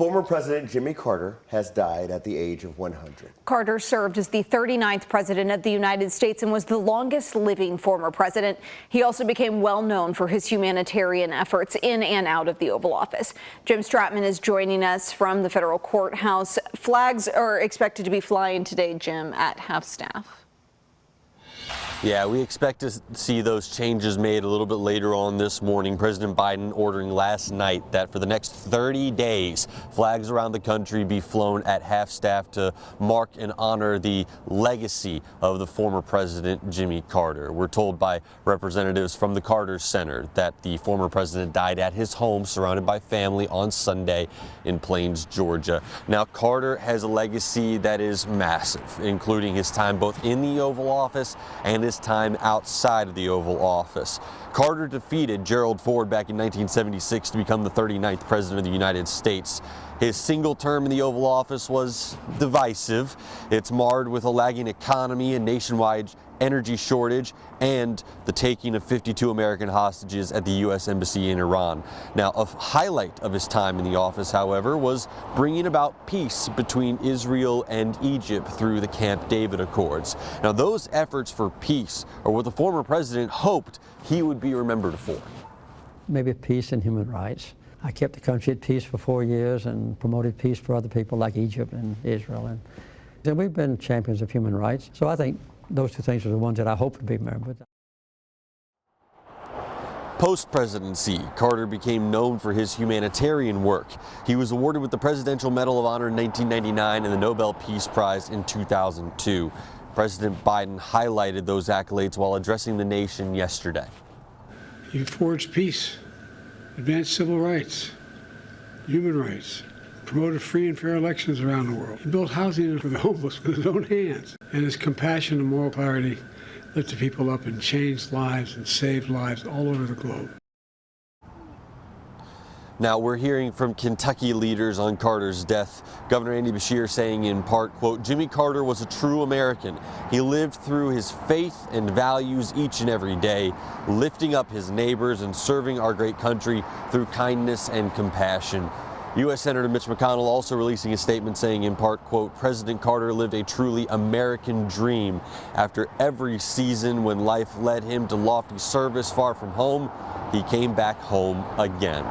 Former President Jimmy Carter has died at the age of 100. Carter served as the 39th president of the United States and was the longest living former president. He also became well known for his humanitarian efforts in and out of the Oval Office. Jim Stratman is joining us from the federal courthouse. Flags are expected to be flying today, Jim, at half-staff. Yeah, we expect to see those changes made a little bit later on this morning. President Biden ordering last night that for the next 30 days, flags around the country be flown at half-staff to mark and honor the legacy of the former president, Jimmy Carter. We're told by representatives from the Carter Center that the former president died at his home surrounded by family on Sunday in Plains, Georgia. Now, Carter has a legacy that is massive, including his time both in the Oval Office and his time outside of the Oval Office. Carter defeated Gerald Ford back in 1976 to become the 39th president of the United States. His single term in the Oval Office was divisive. It's marred with a lagging economy, a nationwide energy shortage, and the taking of 52 American hostages at the U.S. Embassy in Iran. Now, a highlight of his time in the office, however, was bringing about peace between Israel and Egypt through the Camp David Accords. Now, those efforts for peace are what the former president hoped he would be remembered for. Maybe peace and human rights. I kept the country at peace for 4 years and promoted peace for other people like Egypt and Israel. And we've been champions of human rights. So I think those two things are the ones that I hope to be remembered. Post-presidency, Carter became known for his humanitarian work. He was awarded with the Presidential Medal of Honor in 1999 and the Nobel Peace Prize in 2002. President Biden highlighted those accolades while addressing the nation yesterday. He forged peace, advanced civil rights, human rights, promoted free and fair elections around the world. He built housing for the homeless with his own hands. And his compassion and moral clarity lifted people up and changed lives and saved lives all over the globe. Now, we're hearing from Kentucky leaders on Carter's death. Governor Andy Beshear saying in part, quote, Jimmy Carter was a true American. He lived through his faith and values each and every day, lifting up his neighbors and serving our great country through kindness and compassion. U.S. Senator Mitch McConnell also releasing a statement saying in part, quote, President Carter lived a truly American dream. After every season when life led him to lofty service far from home, he came back home again.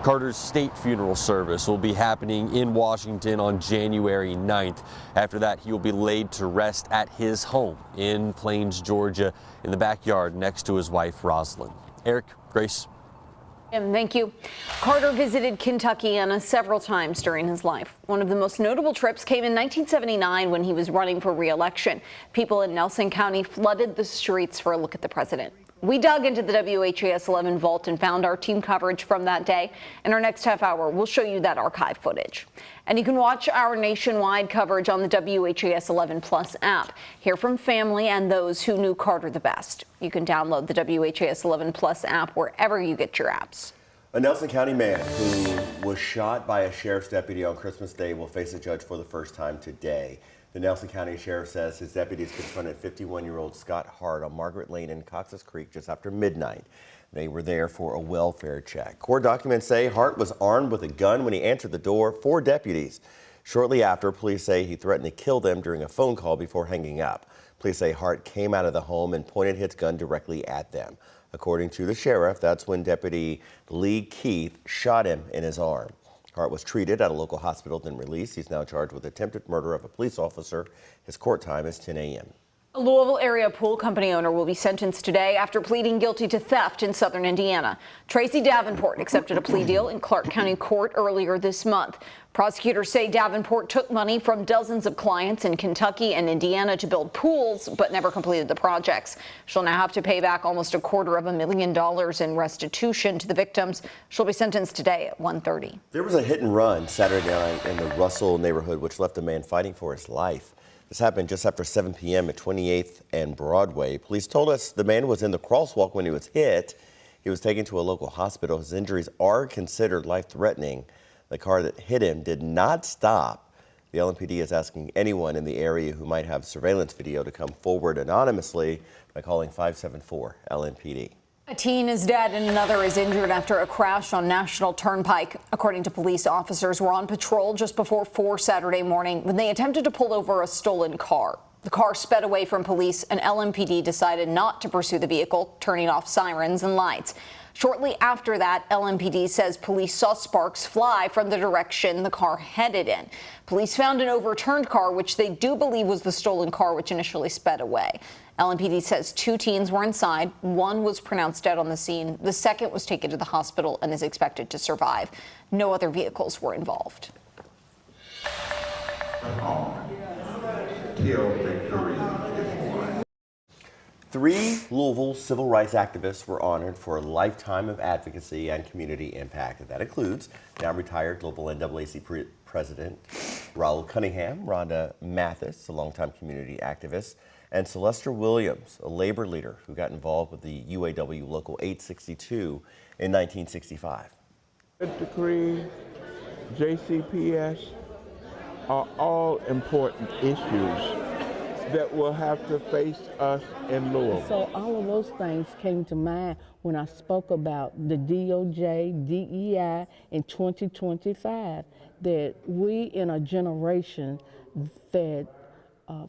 Carter's state funeral service will be happening in Washington on January 9th. After that, he will be laid to rest at his home in Plains, Georgia, in the backyard next to his wife, Rosalind. Eric, Grace. Thank you. Carter visited Kentuckiana several times during his life. One of the most notable trips came in 1979 when he was running for re-election. People in Nelson County flooded the streets for a look at the president. We dug into the WHAS11 vault and found our team coverage from that day. In our next half hour, we'll show you that archive footage. And you can watch our nationwide coverage on the WHAS11 Plus app. Hear from family and those who knew Carter the best. You can download the WHAS11 Plus app wherever you get your apps. A Nelson County man who was shot by a sheriff's deputy on Christmas Day will face a judge for the first time today. The Nelson County Sheriff says his deputies confronted 51-year-old Scott Hart on Margaret Lane in Cox's Creek just after midnight. They were there for a welfare check. Court documents say Hart was armed with a gun when he answered the door for deputies. Shortly after, police say he threatened to kill them during a phone call before hanging up. Police say Hart came out of the home and pointed his gun directly at them. According to the sheriff, that's when Deputy Lee Keith shot him in his arm. Hart was treated at a local hospital, then released. He's now charged with attempted murder of a police officer. His court time is 10 a.m. A Louisville area pool company owner will be sentenced today after pleading guilty to theft in southern Indiana. Tracy Davenport accepted a plea deal in Clark County Court earlier this month. Prosecutors say Davenport took money from dozens of clients in Kentucky and Indiana to build pools, but never completed the projects. She'll now have to pay back almost $250,000 in restitution to the victims. She'll be sentenced today at 1:30. There was a hit and run Saturday night in the Russell neighborhood, which left a man fighting for his life. This happened just after 7 p.m. at 28th and Broadway. Police told us the man was in the crosswalk when he was hit. He was taken to a local hospital. His injuries are considered life-threatening. The car that hit him did not stop. The LMPD is asking anyone in the area who might have surveillance video to come forward anonymously by calling 574-LMPD. A teen is dead and another is injured after a crash on National Turnpike. According to police, officers were on patrol just before 4 Saturday morning when they attempted to pull over a stolen car. The car sped away from police and LMPD decided not to pursue the vehicle, turning off sirens and lights. Shortly after that, LMPD says police saw sparks fly from the direction the car headed in. Police found an overturned car, which they do believe was the stolen car which initially sped away. LMPD says 2 teens were inside. 1 was pronounced dead on the scene. The second was taken to the hospital and is expected to survive. No other vehicles were involved. Till victory is won. 3 Louisville civil rights activists were honored for a lifetime of advocacy and community impact. And that includes now retired Global NAACP President Raul Cunningham, Rhonda Mathis, a longtime community activist, and Celeste Williams, a labor leader who got involved with the UAW Local 862 in 1965. Decree, JCPS are all important issues that will have to face us in Louisville. So all of those things came to mind when I spoke about the DOJ, DEI in 2025, that we in a generation that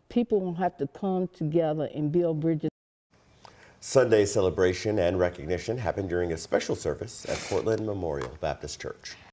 people won't have to come together and build bridges. Sunday's celebration and recognition happened during a special service at Portland Memorial Baptist Church.